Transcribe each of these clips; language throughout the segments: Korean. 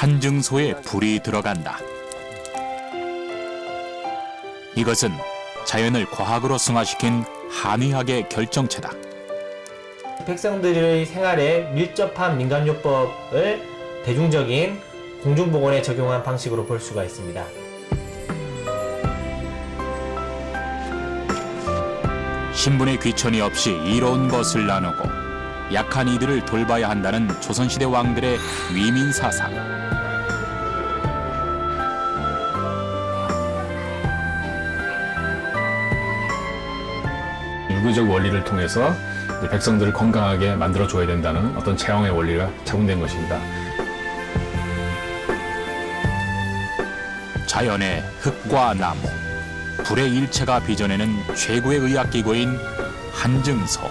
한증소에 불이 들어간다. 이것은 자연을 과학으로 승화시킨 한의학의 결정체다. 백성들의 생활에 밀접한 민간요법을 대중적인 공중보건에 적용한 방식으로 볼 수가 있습니다. 신분의 귀천이 없이 이로운 것을 나누고 약한 이들을 돌봐야 한다는 조선시대 왕들의 위민사상. 유교적 원리를 통해서 백성들을 건강하게 만들어줘야 된다는 어떤 제왕의 원리가 작용된 것입니다. 자연의 흙과 나무, 불의 일체가 빚어내는 최고의 의학기구인 한증소.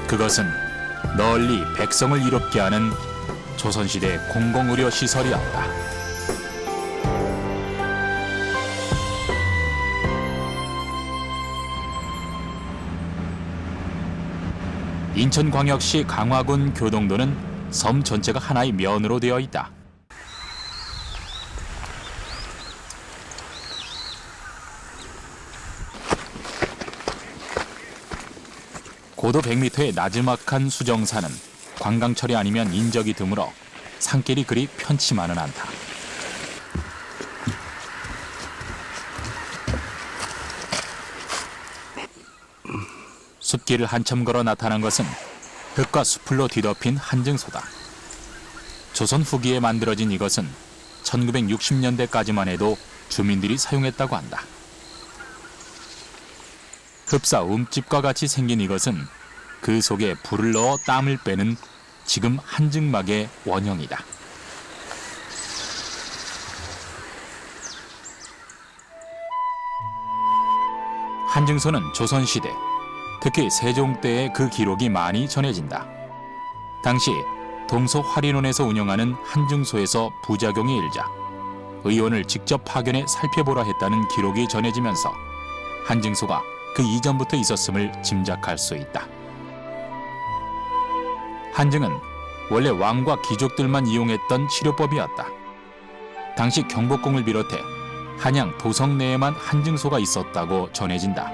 그것은 널리 백성을 이롭게 하는 조선시대 공공의료시설이었다. 인천광역시 강화군 교동도는 섬 전체가 하나의 면으로 되어 있다. 고도 100m의 나지막한 수정산은 관광철이 아니면 인적이 드물어 산길이 그리 편치만은 않다. 숲길을 한참 걸어 나타난 것은 흙과 수풀로 뒤덮인 한증소다. 조선 후기에 만들어진 이것은 1960년대까지만 해도 주민들이 사용했다고 한다. 흡사 움집과 같이 생긴 이것은 그 속에 불을 넣어 땀을 빼는 지금 한증막의 원형이다. 한증소는 조선시대, 특히 세종 때의 그 기록이 많이 전해진다. 당시 동서 화린원에서 운영하는 한증소에서 부작용이 일자 의원을 직접 파견해 살펴보라 했다는 기록이 전해지면서 한증소가 그 이전부터 있었음을 짐작할 수 있다. 한증은 원래 왕과 귀족들만 이용했던 치료법이었다. 당시 경복궁을 비롯해 한양 도성 내에만 한증소가 있었다고 전해진다.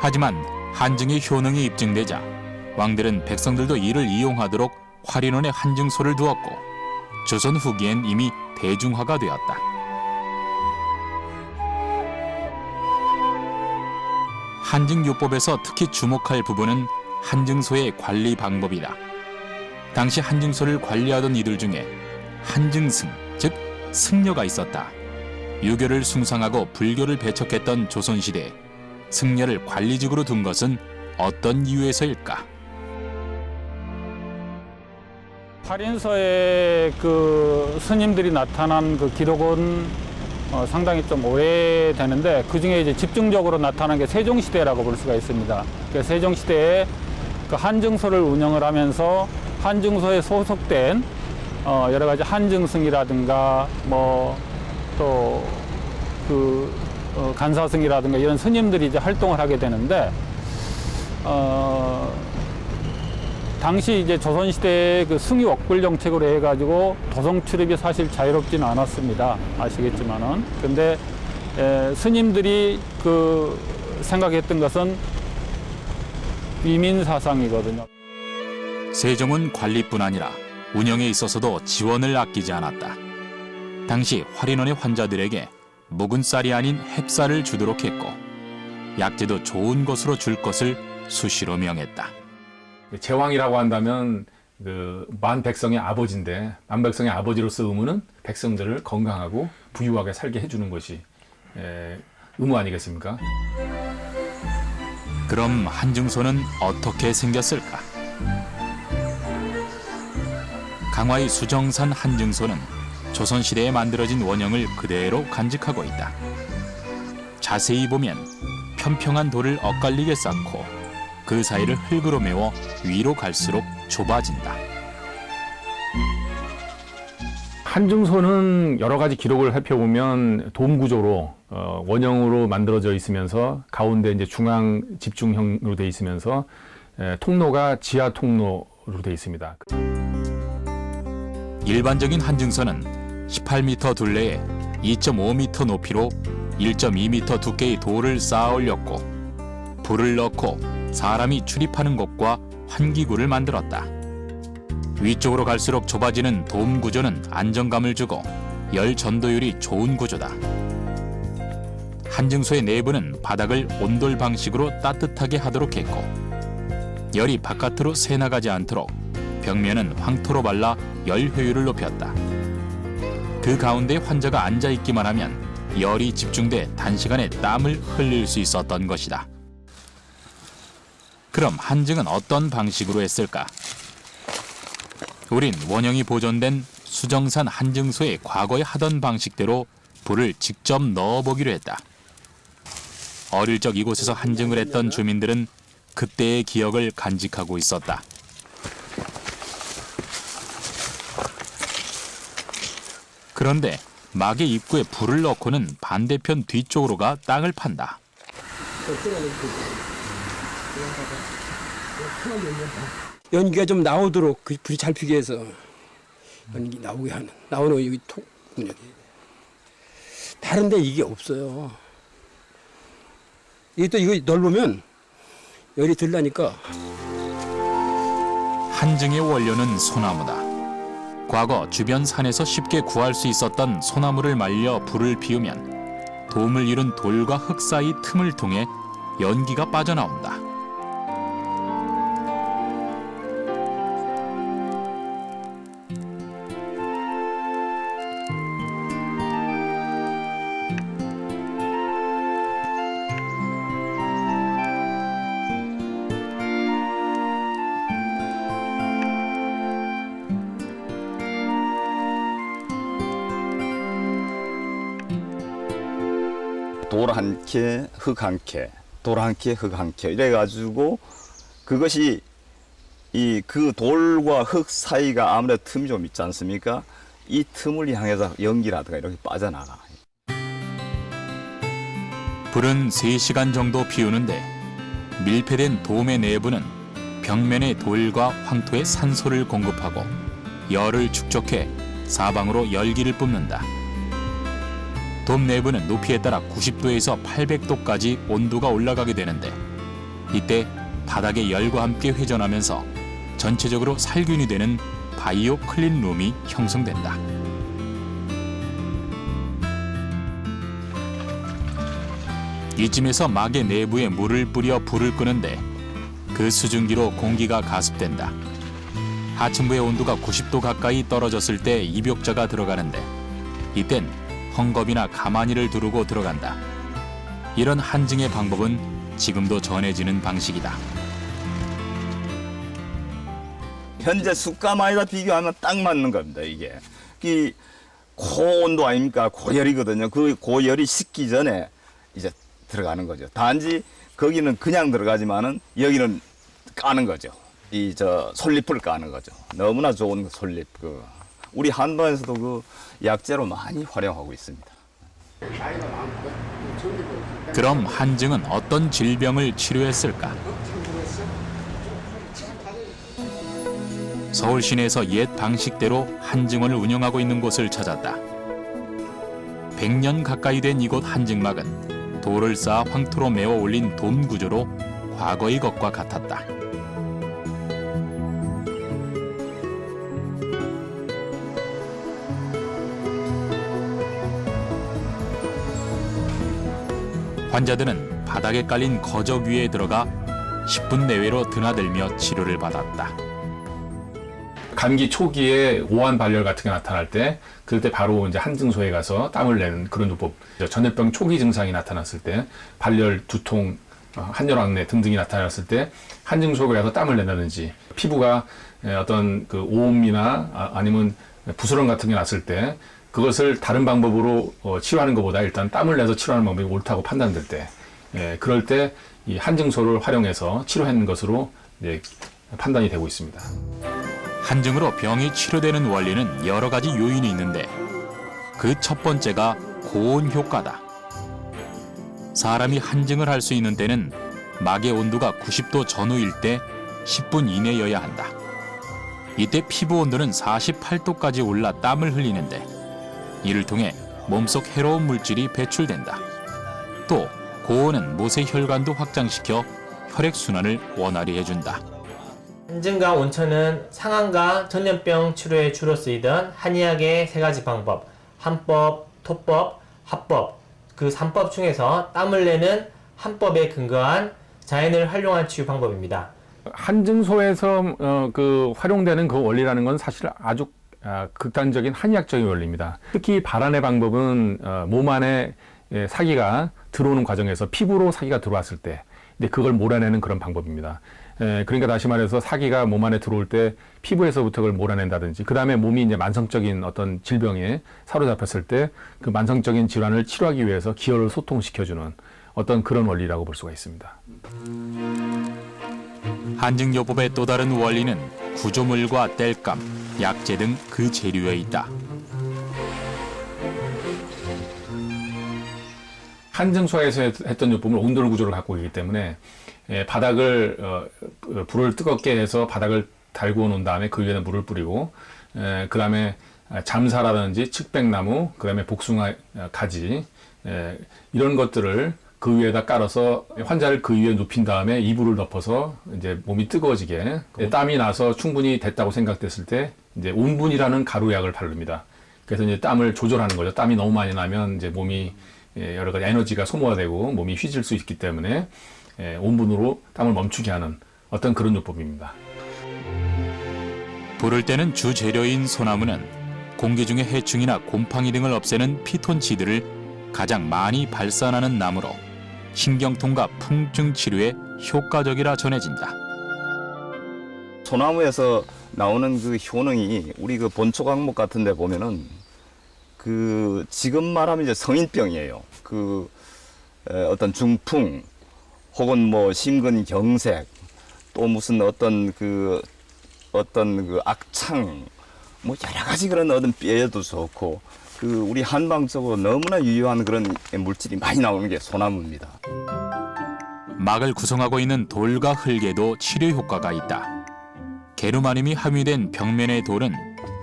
하지만 한증의 효능이 입증되자 왕들은 백성들도 이를 이용하도록 화린원에 한증소를 두었고 조선 후기엔 이미 대중화가 되었다. 한증요법에서 특히 주목할 부분은 한증소의 관리 방법이다. 당시 한증소를 관리하던 이들 중에 한증승, 즉 승려가 있었다. 유교를 숭상하고 불교를 배척했던 조선시대에 승려를 관리직으로 둔 것은 어떤 이유에서일까? 화린서에 그 스님들이 나타난 그 기록은 상당히 좀 오래되는데 그 중에 이제 집중적으로 나타난 게 세종시대라고 볼 수가 있습니다. 그 세종시대에 그 한증소를 운영을 하면서 한증소에 소속된 여러 가지 한증승이라든가 뭐 또 그 간사승이라든가 이런 스님들이 이제 활동을 하게 되는데 당시 이제 조선시대의 그 승유 억불 정책으로 해가지고 도성 출입이 사실 자유롭지는 않았습니다. 아시겠지만은. 근데 스님들이 그 생각했던 것은 위민 사상이거든요. 세종은 관리뿐 아니라 운영에 있어서도 지원을 아끼지 않았다. 당시 화린원의 환자들에게 묵은 쌀이 아닌 햅쌀을 주도록 했고 약재도 좋은 것으로 줄 것을 수시로 명했다. 제왕이라고 한다면 그 만 백성의 아버지인데 만 백성의 아버지로서 의무는 백성들을 건강하고 부유하게 살게 해주는 것이 의무 아니겠습니까? 그럼 한증소는 어떻게 생겼을까? 강화의 수정산 한증소는 조선시대에 만들어진 원형을 그대로 간직하고 있다. 자세히 보면 평평한 돌을 엇갈리게 쌓고 그 사이를 흙으로 메워 위로 갈수록 좁아진다. 한증소는 여러 가지 기록을 살펴보면 돔 구조로 원형으로 만들어져 있으면서 가운데 이제 중앙 집중형으로 되어 있으면서 통로가 지하 통로로 되어 있습니다. 일반적인 한증소는 18m 둘레에 2.5m 높이로 1.2m 두께의 돌을 쌓아 올렸고 불을 넣고 사람이 출입하는 곳과 환기구를 만들었다. 위쪽으로 갈수록 좁아지는 돔 구조는 안정감을 주고 열 전도율이 좋은 구조다. 한증소의 내부는 바닥을 온돌 방식으로 따뜻하게 하도록 했고 열이 바깥으로 새나가지 않도록 벽면은 황토로 발라 열 효율을 높였다. 그 가운데 환자가 앉아있기만 하면 열이 집중돼 단시간에 땀을 흘릴 수 있었던 것이다. 그럼 한증은 어떤 방식으로 했을까? 우린 원형이 보존된 수정산 한증소의 과거에 하던 방식대로 불을 직접 넣어보기로 했다. 어릴 적 이곳에서 한증을 했던 주민들은 그때의 기억을 간직하고 있었다. 그런데 막의 입구에 불을 넣고는 반대편 뒤쪽으로 가 땅을 판다. 연기가 좀 나오도록 그 불이 잘 피게 해서 연기 나오는 여기 통역이 다른데 이게 없어요. 이게 또 이거 넓으면 열이 들라니까. 한증의 원료는 소나무다. 과거 주변 산에서 쉽게 구할 수 있었던 소나무를 말려 불을 피우면 돔을 이룬 돌과 흙 사이 틈을 통해 연기가 빠져나온다. 돌 한 캐, 흙 한 캐, 돌 한 캐, 흙 한 캐 이래가지고 그것이 그 돌과 흙 사이가 아무래도 틈이 좀 있지 않습니까? 이 틈을 향해서 연기라든가 이렇게 빠져나가. 불은 3시간 정도 피우는데 밀폐된 돔의 내부는 벽면의 돌과 황토에 산소를 공급하고 열을 축적해 사방으로 열기를 뿜는다. 돔 내부는 높이에 따라 90도에서 800도까지 온도가 올라가게 되는데 이때 바닥의 열과 함께 회전하면서 전체적으로 살균이 되는 바이오 클린룸이 형성된다. 이쯤에서 막의 내부에 물을 뿌려 불을 끄는데 그 수증기로 공기가 가습된다. 하층부의 온도가 90도 가까이 떨어졌을 때 입욕자가 들어가는데 이땐 헝겊이나 가마니를 두르고 들어간다. 이런 한증의 방법은 지금도 전해지는 방식이다. 현재 숯가마에다 비교하면 딱 맞는 겁니다. 이게 이 고온도 아닙니까? 고열이거든요. 그 고열이 식기 전에 이제 들어가는 거죠. 단지 거기는 그냥 들어가지만은 여기는 까는 거죠. 솔잎을 까는 거죠. 너무나 좋은 솔잎. 우리 한도에서도 그 약재로 많이 활용하고 있습니다. 그럼 한증은 어떤 질병을 치료했을까? 서울 시내에서 옛 방식대로 한증원을 운영하고 있는 곳을 찾았다. 100년 가까이 된 이곳 한증막은 돌을 쌓아 황토로 메워 올린 돔 구조로 과거의 것과 같았다. 환자들은 바닥에 깔린 거적 위에 들어가 10분 내외로 드나들며 치료를 받았다. 감기 초기에 오한 발열 같은 게 나타날 때 그때 바로 이제 한증소에 가서 땀을 내는 그런 요법. 전염병 초기 증상이 나타났을 때 발열, 두통, 한열왕래 등등이 나타났을 때 한증소에 가서 땀을 낸다든지 피부가 어떤 그 오음이나 아니면 부스럼 같은 게 났을 때 그것을 다른 방법으로 치료하는 것보다 일단 땀을 내서 치료하는 방법이 옳다고 판단될 때, 그럴 때 이 한증소를 활용해서 치료하는 것으로 판단이 되고 있습니다. 한증으로 병이 치료되는 원리는 여러 가지 요인이 있는데 그 첫 번째가 고온 효과다. 사람이 한증을 할 수 있는 때는 막의 온도가 90도 전후일 때 10분 이내여야 한다. 이때 피부 온도는 48도까지 올라 땀을 흘리는데 이를 통해 몸속 해로운 물질이 배출된다. 또 고온은 못의 혈관도 확장시켜 혈액순환을 원활히 해준다. 한증과 온천은 상한과 전염병 치료에 주로 쓰이던 한의학의 세 가지 방법, 한법, 토법, 합법, 그 3법 중에서 땀을 내는 한법에 근거한 자연을 활용한 치유 방법입니다. 한증소에서 활용되는 그 원리라는 건 사실 아주 극단적인 한의학적인 원리입니다. 특히 발안의 방법은 몸 안에 사기가 들어오는 과정에서 피부로 사기가 들어왔을 때 근데 그걸 몰아내는 그런 방법입니다. 그러니까 다시 말해서 사기가 몸 안에 들어올 때 피부에서부터 그걸 몰아낸다든지 그 다음에 몸이 이제 만성적인 어떤 질병에 사로잡혔을 때 그 만성적인 질환을 치료하기 위해서 기혈을 소통시켜주는 어떤 그런 원리라고 볼 수가 있습니다. 한증요법의 또 다른 원리는 구조물과 땔감, 약재 등 그 재료에 있다. 한증소에서 했던 요법은 온돌 구조를 갖고 있기 때문에 바닥을 불을 뜨겁게 해서 바닥을 달구어 놓은 다음에 그 위에는 물을 뿌리고 그 다음에 잠사라든지 측백나무, 그 다음에 복숭아 가지 이런 것들을 그 위에다 깔아서 환자를 그 위에 눕힌 다음에 이불을 덮어서 이제 몸이 뜨거워지게 땀이 나서 충분히 됐다고 생각됐을 때 이제 온분이라는 가루약을 바릅니다. 그래서 이제 땀을 조절하는 거죠. 땀이 너무 많이 나면 이제 몸이 여러 가지 에너지가 소모가 되고 몸이 휘질 수 있기 때문에 온분으로 땀을 멈추게 하는 어떤 그런 요법입니다. 부를 때는 주 재료인 소나무는 공기 중의 해충이나 곰팡이 등을 없애는 피톤치드를 가장 많이 발산하는 나무로 신경통과 풍증 치료에 효과적이라 전해진다. 소나무에서 나오는 그 효능이 우리 그 본초 강목 같은 데 보면은 그 지금 말하면 이제 성인병이에요. 그 어떤 중풍 혹은 뭐 심근경색 또 무슨 어떤 그 악창 뭐 여러 가지 그런 어떤 뼈에도 좋고 그 우리 한방적으로 너무나 유효한 그런 물질이 많이 나오는 게 소나무입니다. 막을 구성하고 있는 돌과 흙에도 치료 효과가 있다. 게르마늄이 함유된 벽면의 돌은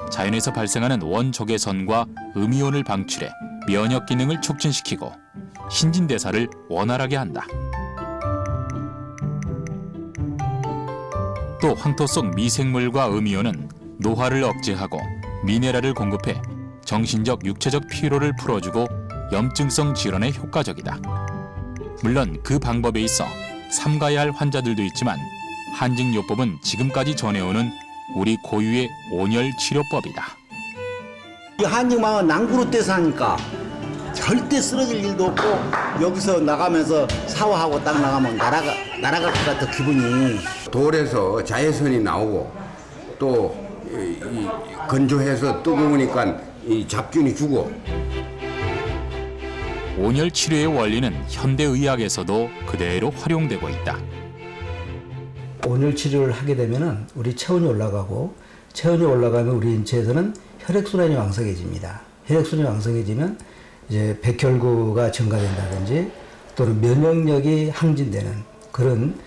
자연에서 발생하는 원적외선과 음이온을 방출해 면역 기능을 촉진시키고 신진대사를 원활하게 한다. 또 황토 속 미생물과 음이온은 노화를 억제하고 미네랄을 공급해 정신적, 육체적 피로를 풀어주고 염증성 질환에 효과적이다. 물론 그 방법에 있어 삼가야 할 환자들도 있지만 한증요법은 지금까지 전해오는 우리 고유의 온열 치료법이다. 이 한증망은 난구로 떼서 하니까 절대 쓰러질 일도 없고 여기서 나가면서 샤워하고 딱 나가면 날아갈 것 같아 기분이. 돌에서 자외선이 나오고 또 이 건조해서 뜨거우니까 이 잡균이 죽어. 온열 치료의 원리는 현대의학에서도 그대로 활용되고 있다. 온열 치료를 하게 되면은 우리 체온이 올라가고 체온이 올라가면 우리 인체에서는 혈액순환이 왕성해집니다. 혈액순환이 왕성해지면 이제 백혈구가 증가된다든지 또는 면역력이 항진되는 그런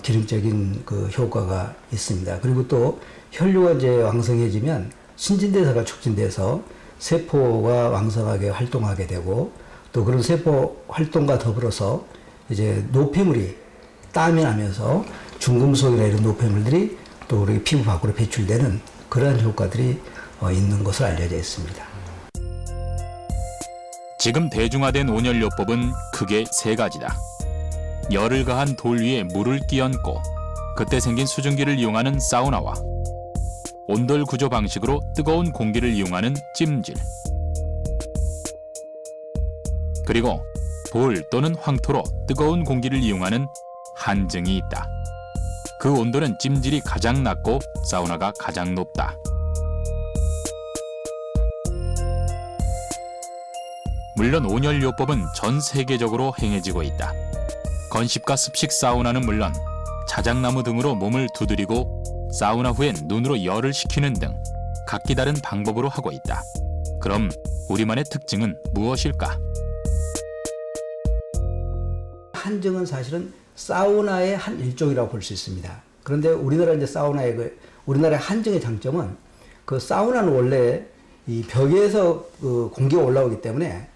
기능적인 그 효과가 있습니다. 그리고 또 혈류가 이제 왕성해지면 신진대사가 촉진돼서 세포가 왕성하게 활동하게 되고 또 그런 세포 활동과 더불어서 이제 노폐물이 땀이 나면서 중금속이나 이런 노폐물들이 또 우리 피부 밖으로 배출되는 그러한 효과들이 있는 것으로 알려져 있습니다. 지금 대중화된 온열요법은 크게 세 가지다. 열을 가한 돌 위에 물을 끼얹고 그때 생긴 수증기를 이용하는 사우나와 온돌 구조 방식으로 뜨거운 공기를 이용하는 찜질, 그리고 돌 또는 황토로 뜨거운 공기를 이용하는 한증이 있다. 그 온도는 찜질이 가장 낮고 사우나가 가장 높다. 물론 온열요법은 전 세계적으로 행해지고 있다. 건식과 습식 사우나는 물론 자작나무 등으로 몸을 두드리고 사우나 후엔 눈으로 열을 식히는 등 각기 다른 방법으로 하고 있다. 그럼 우리만의 특징은 무엇일까? 한증은 사실은 사우나의 한 일종이라고 볼 수 있습니다. 그런데 우리나라 이제 우리나라의 한증의 장점은 그 사우나는 원래 이 벽에서 공기가 올라오기 때문에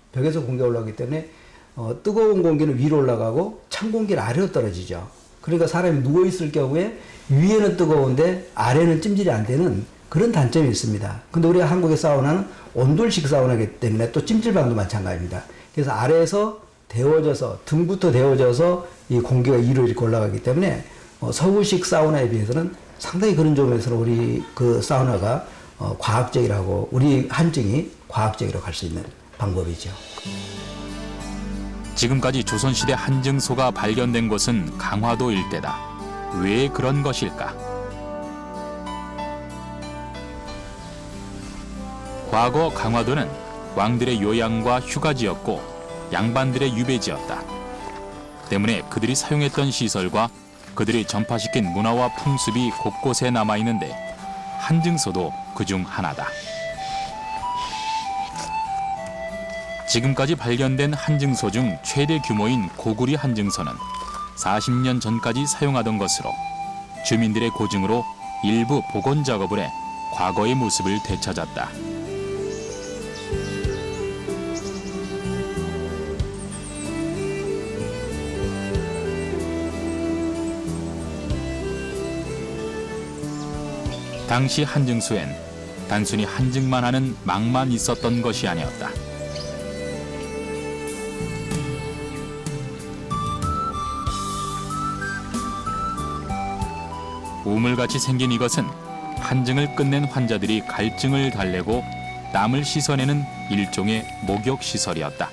뜨거운 공기는 위로 올라가고 찬 공기는 아래로 떨어지죠. 그러니까 사람이 누워 있을 경우에 위에는 뜨거운데 아래는 찜질이 안 되는 그런 단점이 있습니다. 근데 우리 한국의 사우나는 온돌식 사우나이기 때문에 또 찜질방도 마찬가지입니다. 그래서 아래에서 데워져서 등부터 데워져서 이 공기가 위로 이렇게 올라가기 때문에 서구식 사우나에 비해서는 상당히 그런 점에서는 우리 그 사우나가 과학적이라고, 우리 한증이 과학적이라고 할 수 있는 방법이죠. 지금까지 조선시대 한증소가 발견된 곳은 강화도 일대다. 왜 그런 것일까? 과거 강화도는 왕들의 요양과 휴가지였고 양반들의 유배지였다. 때문에 그들이 사용했던 시설과 그들이 전파시킨 문화와 풍습이 곳곳에 남아있는데 한증소도 그중 하나다. 지금까지 발견된 한증소 중 최대 규모인 고구리 한증소는 40년 전까지 사용하던 것으로 주민들의 고증으로 일부 복원 작업을 해 과거의 모습을 되찾았다. 당시 한증소엔 단순히 한증만 하는 막만 있었던 것이 아니었다. 우물같이 생긴 이것은 한증을 끝낸 환자들이 갈증을 달래고 땀을 씻어내는 일종의 목욕시설이었다.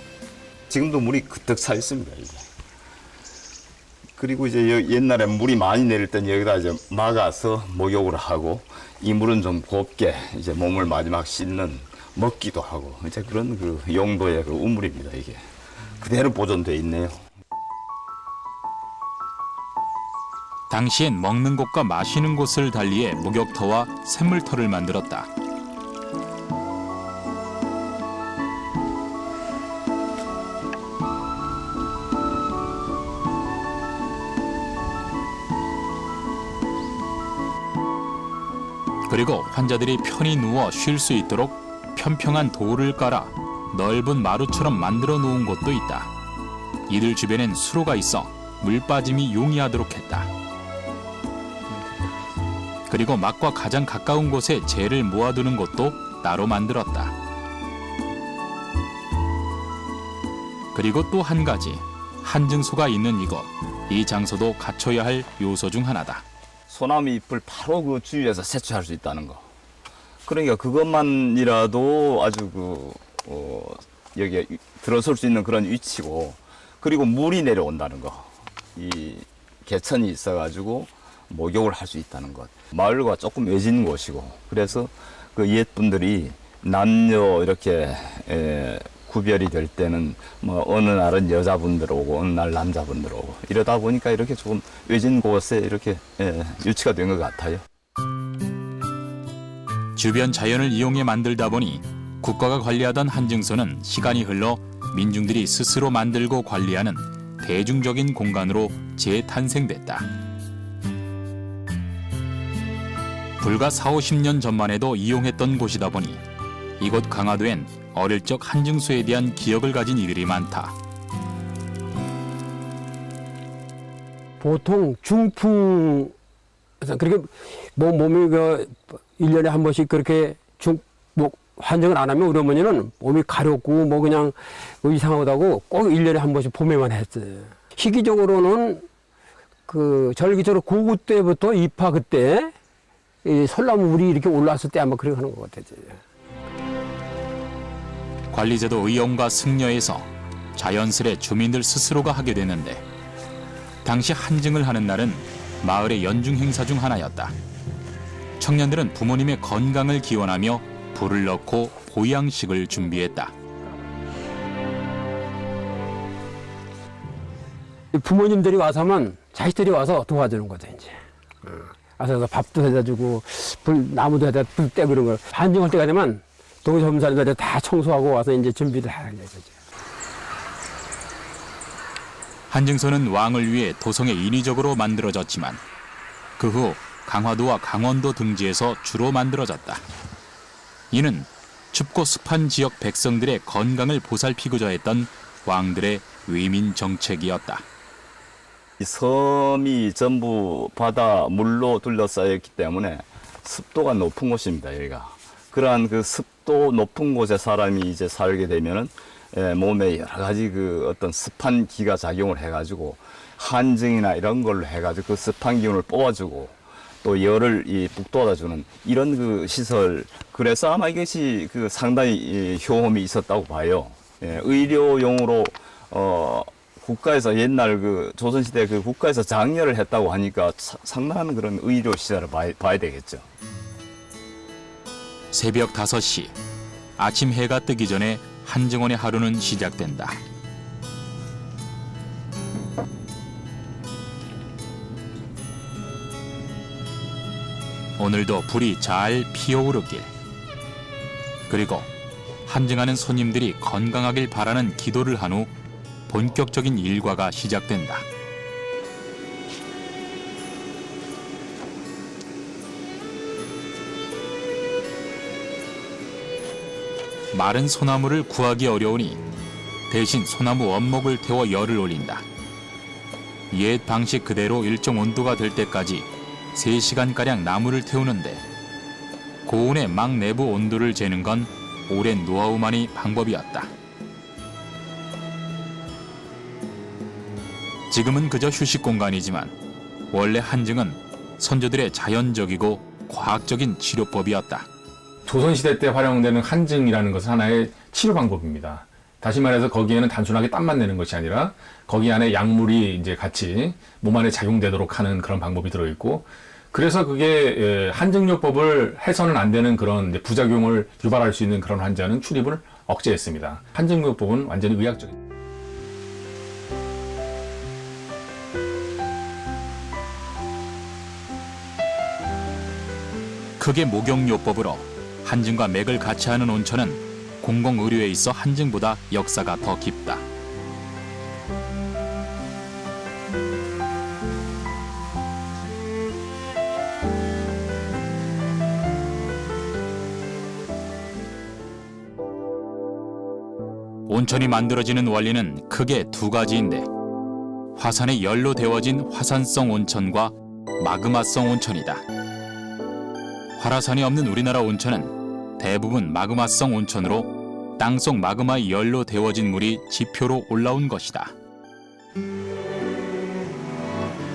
지금도 물이 그득 차 있습니다. 이제. 그리고 이제 옛날에 물이 많이 내릴 땐 여기다 이제 막아서 목욕을 하고 이 물은 좀 곱게 이제 몸을 마지막 씻는, 먹기도 하고 이제 그런 그 용도의 그 우물입니다. 이게 그대로 보존돼 있네요. 당시엔 먹는 곳과 마시는 곳을 달리해 목욕터와 샘물터를 만들었다. 그리고 환자들이 편히 누워 쉴 수 있도록 평평한 돌을 깔아 넓은 마루처럼 만들어 놓은 곳도 있다. 이들 주변엔 수로가 있어 물 빠짐이 용이하도록 했다. 그리고 막과 가장 가까운 곳에 재를 모아두는 곳도 따로 만들었다. 그리고 또 한 가지, 한증소가 있는 이곳, 이 장소도 갖춰야 할 요소 중 하나다. 소나무 잎을 바로 그 주위에서 채취할 수 있다는 거. 그러니까 그것만이라도 아주 여기에 들어설 수 있는 그런 위치고, 그리고 물이 내려온다는 거. 이 개천이 있어가지고 목욕을 할 수 있다는 것. 마을과 조금 외진 곳이고, 그래서 그 옛분들이 남녀 이렇게 구별이 될 때는 뭐 어느 날은 여자분들 오고 어느 날 남자분들 오고 이러다 보니까 이렇게 조금 외진 곳에 이렇게 유치가 된 것 같아요. 주변 자연을 이용해 만들다 보니 국가가 관리하던 한증소는 시간이 흘러 민중들이 스스로 만들고 관리하는 대중적인 공간으로 재탄생됐다. 불과 40-50년 전만 해도 이용했던 곳이다 보니 이곳 강화도엔 어릴 적 한증소에 대한 기억을 가진 이들이 많다. 보통 중풍, 그렇게 몸이 1년에 한 번씩 그렇게 환정을 안 하면 우리 어머니는 몸이 가렵고 그냥 이상하다고 꼭 1년에 한 번씩 봄에만 했어요. 시기적으로는 절기적으로 고구 때부터 입하 그때 이 솔나무 물이 이렇게 올라왔을 때 아마 그렇게 하는 것 같아요. 관리제도 의용과 승려에서 자연스레 주민들 스스로가 하게 됐는데 당시 한증을 하는 날은 마을의 연중 행사 중 하나였다. 청년들은 부모님의 건강을 기원하며 불을 넣고 보양식을 준비했다. 부모님들이 와서 하면 자식들이 와서 도와주는 거죠, 이제. 와서 밥도 해다 주고 나무도 해다 불 때 그런 걸 한증할 때가 되면 동네 젊은 사람들이 다 청소하고 와서 이제 준비를 하는 거죠. 한증소는 왕을 위해 도성에 인위적으로 만들어졌지만 그 후 강화도와 강원도 등지에서 주로 만들어졌다. 이는 춥고 습한 지역 백성들의 건강을 보살피고자 했던 왕들의 위민 정책이었다. 이 섬이 전부 바다 물로 둘러싸여 있기 때문에 습도가 높은 곳입니다. 여기가 그러한 그 습도 높은 곳에 사람이 이제 살게 되면은 몸에 여러 가지 그 어떤 습한 기가 작용을 해가지고 한증이나 이런 걸로 해가지고 그 습한 기운을 뽑아주고 또 열을 북돋아주는 이런 그 시설. 그래서 아마 이것이 그 상당히 효험이 있었다고 봐요. 의료용으로 국가에서 옛날 그 조선시대 그 국가에서 장려를 했다고 하니까 상당한 그런 의료 시설을 봐야 되겠죠. 새벽 5시 아침 해가 뜨기 전에 한증원의 하루는 시작된다. 오늘도 불이 잘 피어오르길. 그리고 한증하는 손님들이 건강하길 바라는 기도를 한 후 본격적인 일과가 시작된다. 마른 소나무를 구하기 어려우니 대신 소나무 원목을 태워 열을 올린다. 옛 방식 그대로 일정 온도가 될 때까지 3시간가량 나무를 태우는데 고온의 막 내부 온도를 재는 건 오랜 노하우만이 방법이었다. 지금은 그저 휴식 공간이지만 원래 한증은 선조들의 자연적이고 과학적인 치료법이었다. 조선시대 때 활용되는 한증이라는 것은 하나의 치료 방법입니다. 다시 말해서 거기에는 단순하게 땀만 내는 것이 아니라 거기 안에 약물이 이제 같이 몸 안에 작용되도록 하는 그런 방법이 들어있고, 그래서 그게 한증요법을 해서는 안 되는 그런 부작용을 유발할 수 있는 그런 환자는 출입을 억제했습니다. 한증요법은 완전히 의학적인. 크게 목욕요법으로 한증과 맥을 같이 하는 온천은 공공의료에 있어 한증보다 역사가 더 깊다. 온천이 만들어지는 원리는 크게 2가지인데 화산의 열로 데워진 화산성 온천과 마그마성 온천이다. 활화산이 없는 우리나라 온천은 대부분 마그마성 온천으로 땅속 마그마의 열로 데워진 물이 지표로 올라온 것이다.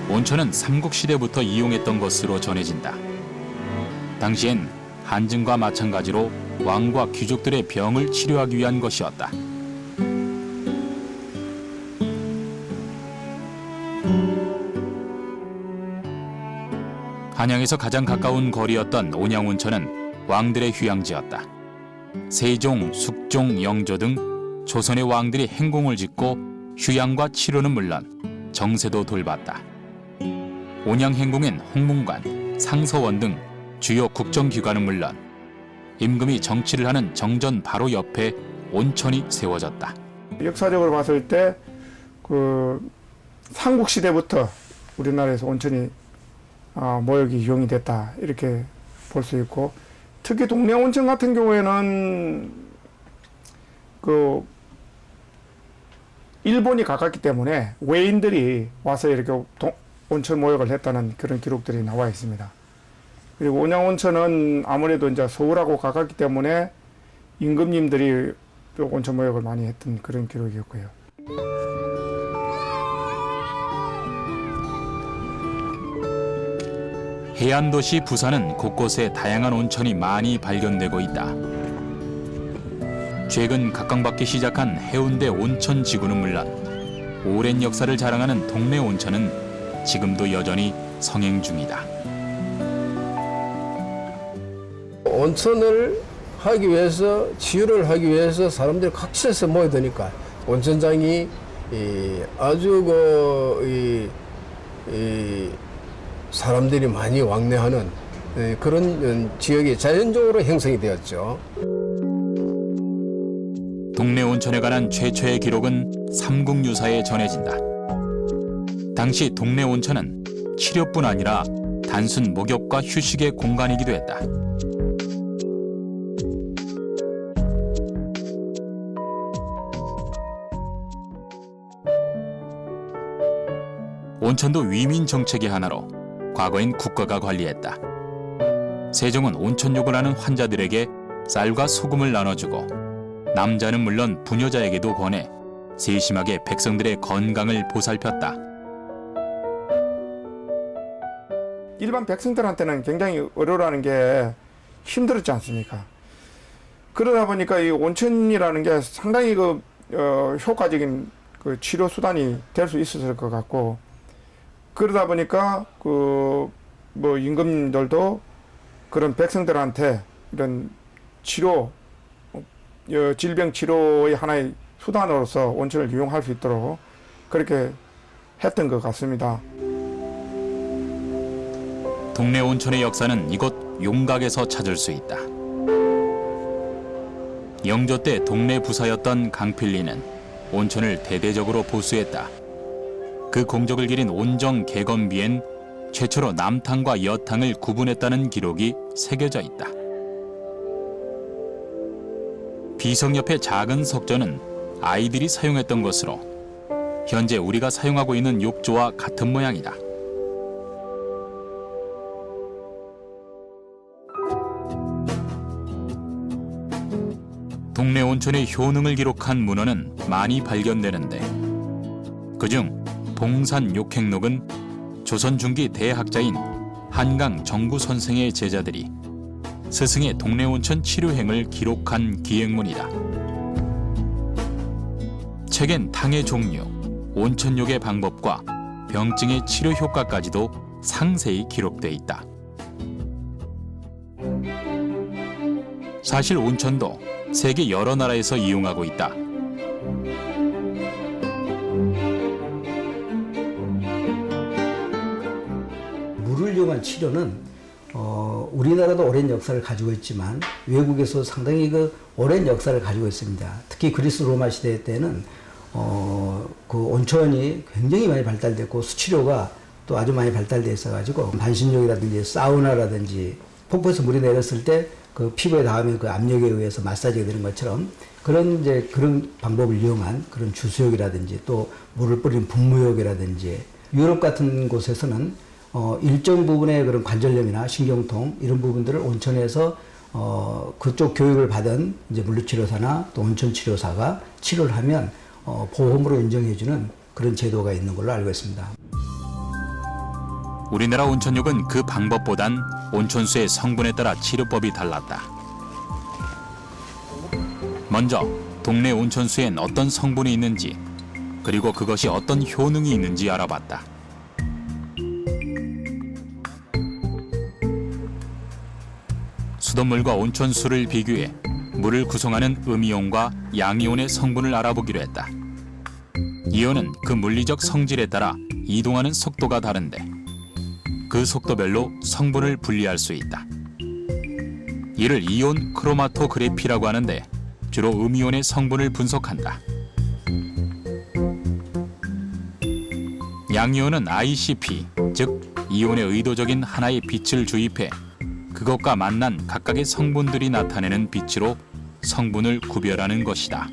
온천은 삼국시대부터 이용했던 것으로 전해진다. 당시엔 한증과 마찬가지로 왕과 귀족들의 병을 치료하기 위한 것이었다. 한양에서 가장 가까운 거리였던 온양온천은 왕들의 휴양지였다. 세종, 숙종, 영조 등 조선의 왕들이 행궁을 짓고 휴양과 치료는 물론 정세도 돌봤다. 온양행궁엔 홍문관, 상서원 등 주요 국정기관은 물론 임금이 정치를 하는 정전 바로 옆에 온천이 세워졌다. 역사적으로 봤을 때 그 삼국시대부터 우리나라에서 온천이 모욕이 이용이 됐다 이렇게 볼 수 있고, 특히 동래 온천 같은 경우에는 그 일본이 가깝기 때문에 외인들이 와서 이렇게 온천 모욕을 했다는 그런 기록들이 나와 있습니다. 그리고 온양온천은 아무래도 이제 서울하고 가깝기 때문에 임금님들이 온천 모욕을 많이 했던 그런 기록이었고요. 해안도시 부산은 곳곳에 다양한 온천이 많이 발견되고 있다. 최근 각광받기 시작한 해운대 온천 지구는 물론 오랜 역사를 자랑하는 동래 온천은 지금도 여전히 성행 중이다. 온천을 하기 위해서, 치유를 하기 위해서 사람들이 각지에서 모여드니까 온천장이 아주 사람들이 많이 왕래하는 그런 지역이 자연적으로 형성이 되었죠. 동네 온천에 관한 최초의 기록은 삼국유사에 전해진다. 당시 동네 온천은 치료뿐 아니라 단순 목욕과 휴식의 공간이기도 했다. 온천도 위민 정책의 하나로 과거엔 국가가 관리했다. 세종은 온천욕을 하는 환자들에게 쌀과 소금을 나눠주고 남자는 물론 부녀자에게도 권해 세심하게 백성들의 건강을 보살폈다. 일반 백성들한테는 굉장히 어려워하는 게 힘들었지 않습니까? 그러다 보니까 이 온천이라는 게 상당히 효과적인 그 치료 수단이 될 수 있었을 것 같고, 그러다 보니까 임금들도 그런 백성들한테 이런 치료, 질병 치료의 하나의 수단으로서 온천을 이용할 수 있도록 그렇게 했던 것 같습니다. 동네 온천의 역사는 이곳 용각에서 찾을 수 있다. 영조 때 동네 부사였던 강필리는 온천을 대대적으로 보수했다. 그 공적을 기린 온정 개건비엔 최초로 남탕과 여탕을 구분했다는 기록이 새겨져 있다. 비석 옆의 작은 석전은 아이들이 사용했던 것으로 현재 우리가 사용하고 있는 욕조와 같은 모양이다. 동네 온천의 효능을 기록한 문헌은 많이 발견되는데 그중 봉산 욕행록은 조선 중기 대학자인 한강 정구 선생의 제자들이 스승의 동네 온천 치료행을 기록한 기행문이다. 책엔 탕의 종류, 온천욕의 방법과 병증의 치료 효과까지도 상세히 기록돼 있다. 사실 온천도 세계 여러 나라에서 이용하고 있다. 물을 이용한 치료는 우리나라도 오랜 역사를 가지고 있지만 외국에서 상당히 오랜 역사를 가지고 있습니다. 특히 그리스 로마 시대 때는 그 온천이 굉장히 많이 발달됐고 수치료가 또 아주 많이 발달돼 있어가지고 반신욕이라든지 사우나라든지 폭포에서 물이 내렸을 때 그 피부에 닿으면 그 압력에 의해서 마사지가 되는 것처럼 그런 방법을 이용한 그런 주수욕이라든지 또 물을 뿌리는 분무욕이라든지 유럽 같은 곳에서는 일정 부분의 그런 관절염이나 신경통 이런 부분들을 온천에서 그쪽 교육을 받은 이제 물리치료사나 또 온천치료사가 치료를 하면 보험으로 인정해주는 그런 제도가 있는 걸로 알고 있습니다. 우리나라 온천욕은 그 방법보단 온천수의 성분에 따라 치료법이 달랐다. 먼저 동네 온천수엔 어떤 성분이 있는지 그리고 그것이 어떤 효능이 있는지 알아봤다. 수돗물과 온천수를 비교해 물을 구성하는 음이온과 양이온의 성분을 알아보기로 했다. 이온은 그 물리적 성질에 따라 이동하는 속도가 다른데 그 속도별로 성분을 분리할 수 있다. 이를 이온 크로마토그래피라고 하는데 주로 음이온의 성분을 분석한다. 양이온은 ICP, 즉 이온의 의도적인 하나의 빛을 주입해 그것과 만난 각각의 성분들이 나타내는 빛으로 성분을 구별하는 것이다.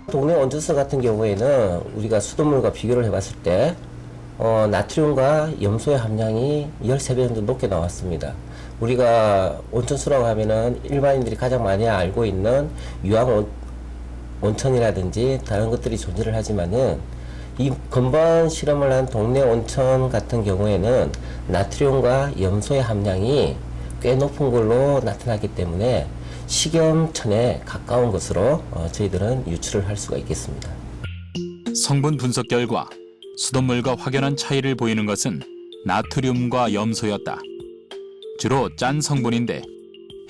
동네 온천수 같은 경우에는 우리가 수돗물과 비교를 해봤을 때 나트륨과 염소의 함량이 13배 정도 높게 나왔습니다. 우리가 온천수라고 하면은 일반인들이 가장 많이 알고 있는 유황 온천이라든지 다른 것들이 존재를 하지만은 이 근본 실험을 한 동네 온천 같은 경우에는 나트륨과 염소의 함량이 꽤 높은 걸로 나타났기 때문에 식염천에 가까운 것으로 저희들은 유추를 할 수가 있겠습니다. 성분 분석 결과 수돗물과 확연한 차이를 보이는 것은 나트륨과 염소였다. 주로 짠 성분인데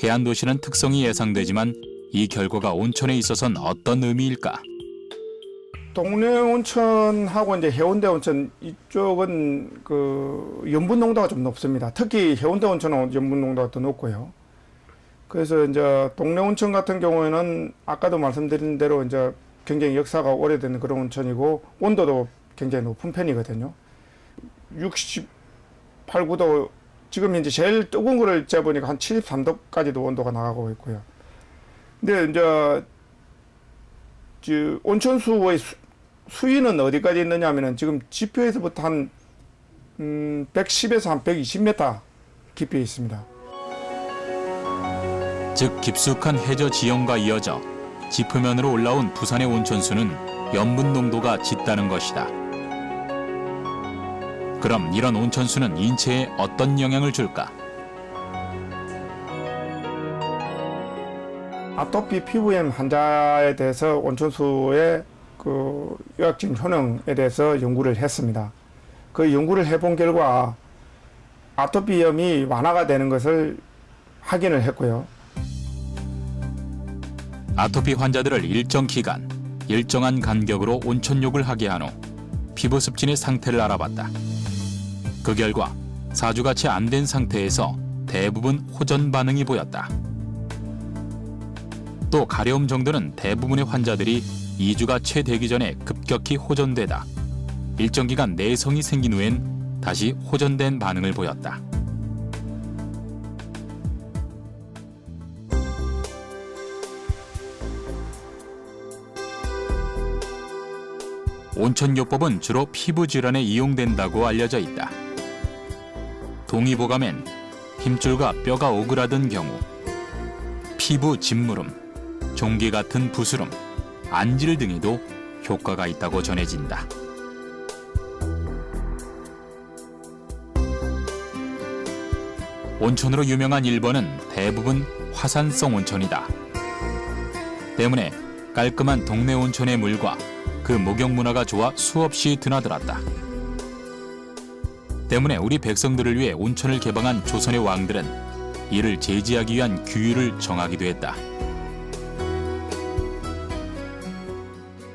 해안 도시는 특성이 예상되지만 이 결과가 온천에 있어선 어떤 의미일까? 동래 온천하고 이제 해운대 온천 이쪽은 그 염분 농도가 좀 높습니다. 특히 해운대 온천은 염분 농도가 더 높고요. 그래서 이제 동래 온천 같은 경우에는 아까도 말씀드린 대로 이제 굉장히 역사가 오래된 그런 온천이고 온도도 굉장히 높은 편이거든요. 68, 9도 지금 이제 제일 뜨거운 거를 재보니까 한 73도까지도 온도가 나가고 있고요. 근데 이제 온천수의 수위는 어디까지 있느냐 하면은 지금 지표에서부터 한 110에서 한 120m 깊이에 있습니다. 즉 깊숙한 해저 지형과 이어져 지표면으로 올라온 부산의 온천수는 염분 농도가 짙다는 것이다. 그럼 이런 온천수는 인체에 어떤 영향을 줄까? 아토피 피부염 환자에 대해서 온천수의 그 의학적인 효능에 대해서 연구를 했습니다. 그 연구를 해본 결과 아토피염이 완화가 되는 것을 확인을 했고요. 아토피 환자들을 일정 기간, 일정한 간격으로 온천욕을 하게 한 후 피부 습진의 상태를 알아봤다. 그 결과 4주가 채 안 된 상태에서 대부분 호전 반응이 보였다. 또 가려움 정도는 대부분의 환자들이 2주가 채 되기 전에 급격히 호전되다. 일정 기간 내성이 생긴 후엔 다시 호전된 반응을 보였다. 온천요법은 주로 피부 질환에 이용된다고 알려져 있다. 동의보감엔 힘줄과 뼈가 오그라든 경우, 피부 짓무름, 종기 같은 부스럼, 안질 등에도 효과가 있다고 전해진다. 온천으로 유명한 일본은 대부분 화산성 온천이다. 때문에 깔끔한 동네 온천의 물과 그 목욕 문화가 좋아 수없이 드나들었다. 때문에 우리 백성들을 위해 온천을 개방한 조선의 왕들은 이를 제지하기 위한 규율을 정하기도 했다.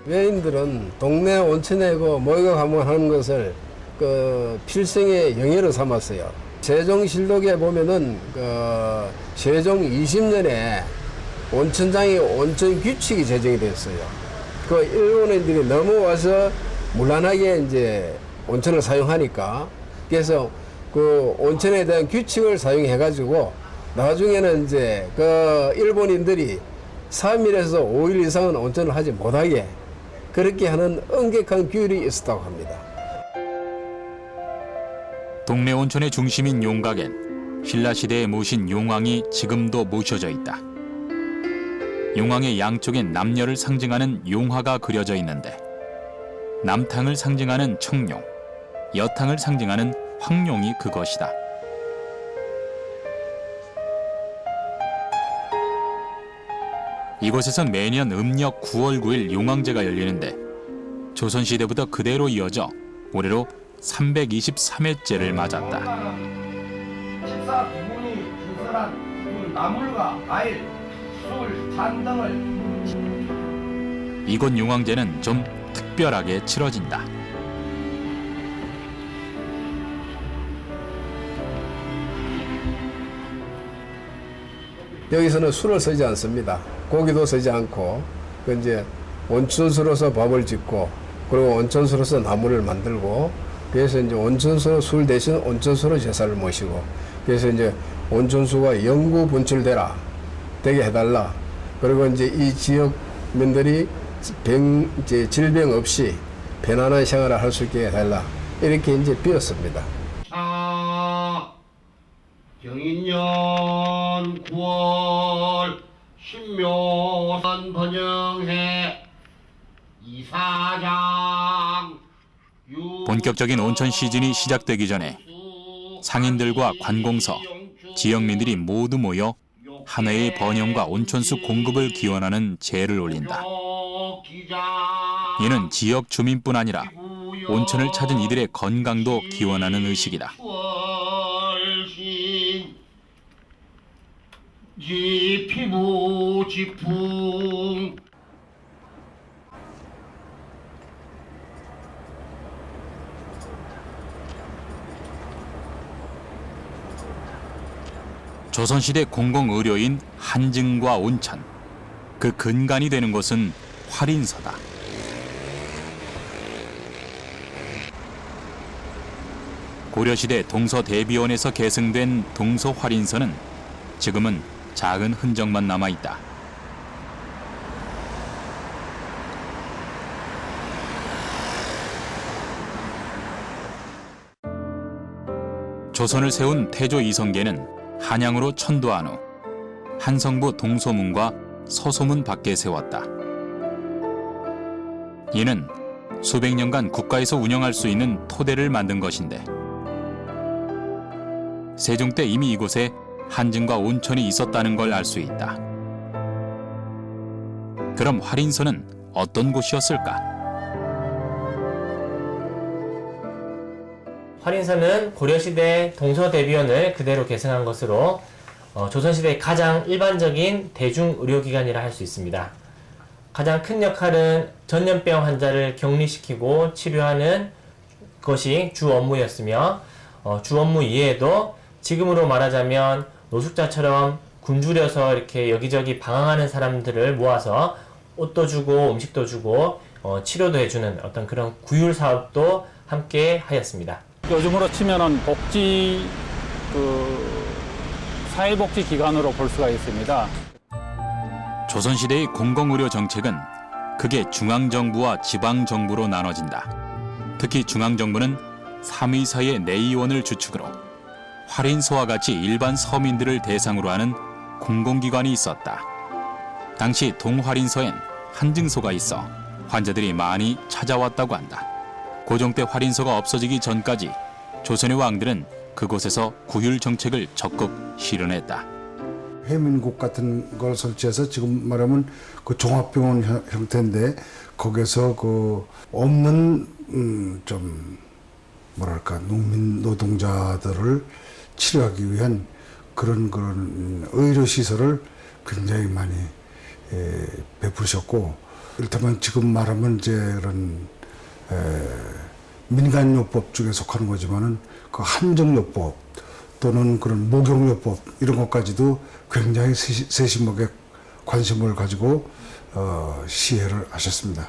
외인들은 동네 온천에 그 목욕 한번 하는 것을 그 필생의 영예로 삼았어요. 세종실록에 보면은 그 세종 20년에 온천장에 온천 규칙이 제정이 됐어요. 그 일본인들이 넘어와서 무난하게 이제 온천을 사용하니까 그래서 그 온천에 대한 규칙을 사용해가지고 나중에는 이제 그 일본인들이 3일에서 5일 이상은 온천을 하지 못하게 그렇게 하는 엄격한 규율이 있었다고 합니다. 동네 온천의 중심인 용각엔 신라시대에 모신 용왕이 지금도 모셔져 있다. 용왕의 양쪽엔 남녀를 상징하는 용화가 그려져 있는데 남탕을 상징하는 청룡, 여탕을 상징하는 황룡이 그것이다. 이곳에선 매년 음력 9월 9일 용왕제가 열리는데 조선시대부터 그대로 이어져 올해로 323회째를 맞았다. 집사 부분이 신선한 나물과 과일, 술, 잔 등을 이곳 용왕제는 좀 특별하게 치러진다. 여기서는 술을 쓰지 않습니다. 고기도 쓰지 않고 그 이제 온천수로서 밥을 짓고 그리고 온천수로서 나물을 만들고 그래서 이제 온천수로 술 대신 온천수로 제사를 모시고 그래서 이제 온천수가 영구 분출되라 되게 해달라 그리고 이제 이 지역민들이 이제 질병 없이 편안한 생활을 할 수 있게 해달라 이렇게 이제 비었습니다. 경인년 9월 신묘선 번영해 이사장 본격적인 온천 시즌이 시작되기 전에 상인들과 관공서, 지역민들이 모두 모여 한 해의 번영과 온천수 공급을 기원하는 제를 올린다. 이는 지역 주민뿐 아니라 온천을 찾은 이들의 건강도 기원하는 의식이다. 지 피부 지풍 조선시대 공공의료인 한증과 온천, 그 근간이 되는 곳은 활인서다. 고려시대 동서대비원에서 계승된 동서활인서는 지금은 작은 흔적만 남아있다. 조선을 세운 태조 이성계는 한양으로 천도한 후 한성부 동소문과 서소문 밖에 세웠다. 이는 수백 년간 국가에서 운영할 수 있는 토대를 만든 것인데, 세종 때 이미 이곳에 한증과 온천이 있었다는 걸 알 수 있다. 그럼 활인서는 어떤 곳이었을까? 활인서는 고려시대 동서대비원을 그대로 계승한 것으로 조선시대의 가장 일반적인 대중의료기관이라 할 수 있습니다. 가장 큰 역할은 전염병 환자를 격리시키고 치료하는 것이 주 업무였으며, 주 업무 이외에도 지금으로 말하자면 노숙자처럼 굶주려서 이렇게 여기저기 방황하는 사람들을 모아서 옷도 주고 음식도 주고 치료도 해주는 어떤 그런 구휼 사업도 함께 하였습니다. 요즘으로 치면은 복지 사회복지 기관으로 볼 수가 있습니다. 조선시대의 공공의료 정책은 크게 중앙정부와 지방정부로 나눠진다. 특히 중앙정부는 삼의사의 내의원을 주축으로 활인서와 같이 일반 서민들을 대상으로 하는 공공기관이 있었다. 당시 동활인서엔 한증소가 있어 환자들이 많이 찾아왔다고 한다. 고종 때 활인서가 없어지기 전까지 조선의 왕들은 그곳에서 구휼 정책을 적극 실현했다. 해민국 같은 걸 설치해서 지금 말하면 그 종합병원 형태인데, 거기서 그 없는 좀 뭐랄까 농민 노동자들을 치료하기 위한 그런 의료 시설을 굉장히 많이 베푸셨고, 이를테면 지금 말하면 이제 그런 민간요법 중에 속하는 거지만은 그 한정요법 또는 그런 목용요법 이런 것까지도 굉장히 세심하게 관심을 가지고 시해를 하셨습니다.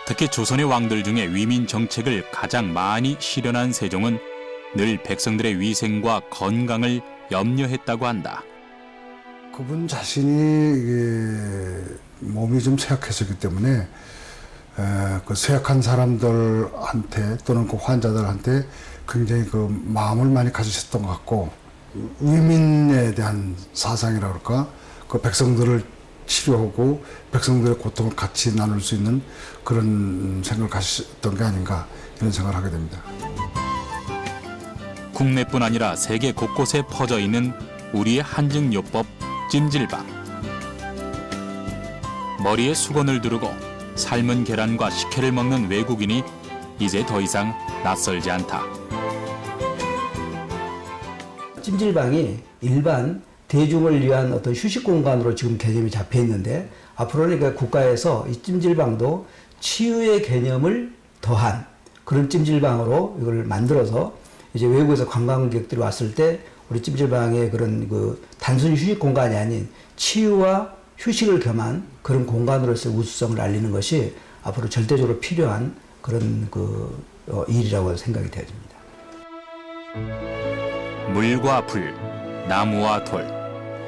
특히 조선의 왕들 중에 위민 정책을 가장 많이 실현한 세종은 늘 백성들의 위생과 건강을 염려했다고 한다. 그분 자신이 이게 몸이 좀 쇠약했었기 때문에 그 쇠약한 사람들한테 또는 그 환자들한테 굉장히 그 마음을 많이 가지셨던 것 같고, 위민에 대한 사상이라 그럴까, 그 백성들을 치료하고 백성들의 고통을 같이 나눌 수 있는 그런 생각을 가지셨던 게 아닌가, 이런 생각을 하게 됩니다. 국내뿐 아니라 세계 곳곳에 퍼져 있는 우리의 한증요법 찜질방. 머리에 수건을 두르고 삶은 계란과 식혜를 먹는 외국인이 이제 더 이상 낯설지 않다. 찜질방이 일반 대중을 위한 어떤 휴식 공간으로 지금 개념이 잡혀 있는데, 앞으로는 그러니까 국가에서 이 찜질방도 치유의 개념을 더한 그런 찜질방으로 이걸 만들어서 이제 외국에서 관광객들이 왔을 때 우리 찜질방의 그런 그 단순히 휴식 공간이 아닌 치유와 휴식을 겸한 그런 공간으로서의 우수성을 알리는 것이 앞으로 절대적으로 필요한 그런 일이라고 생각이 되어집니다. 물과 불, 나무와 돌,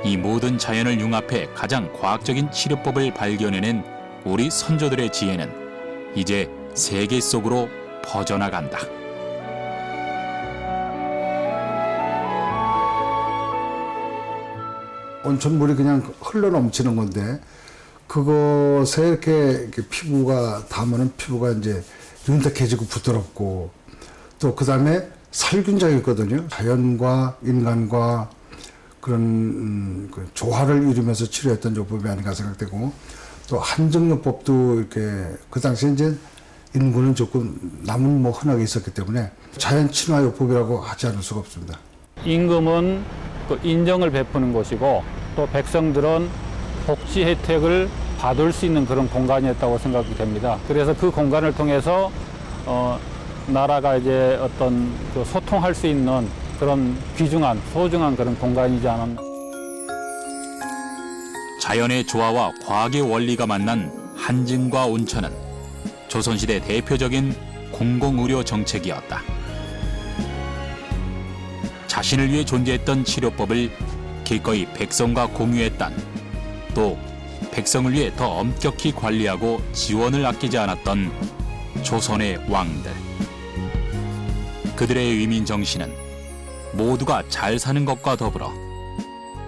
이 모든 자연을 융합해 가장 과학적인 치료법을 발견해낸 우리 선조들의 지혜는 이제 세계 속으로 퍼져나간다. 온천물이 그냥 흘러 넘치는 건데, 그것에 이렇게 피부가 닿으면 피부가 이제 윤택해지고 부드럽고, 또 그 다음에 살균작이 있거든요. 자연과 인간과 그런 그 조화를 이루면서 치료했던 요법이 아닌가 생각되고, 또 한증요법도 이렇게 그 당시에 이제 인구는 조금 남은 흔하게 있었기 때문에 자연 친화 요법이라고 하지 않을 수가 없습니다. 임금은 그 인정을 베푸는 곳이고 또 백성들은 복지 혜택을 받을 수 있는 그런 공간이었다고 생각이 됩니다. 그래서 그 공간을 통해서 나라가 이제 어떤 그 소통할 수 있는 그런 귀중한 소중한 그런 공간이지 않았나. 자연의 조화와 과학의 원리가 만난 한증과 온천은 조선시대 대표적인 공공의료 정책이었다. 자신을 위해 존재했던 치료법을 기꺼이 백성과 공유했던, 또 백성을 위해 더 엄격히 관리하고 지원을 아끼지 않았던 조선의 왕들. 그들의 위민 정신은 모두가 잘 사는 것과 더불어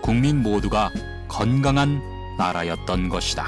국민 모두가 건강한 나라였던 것이다.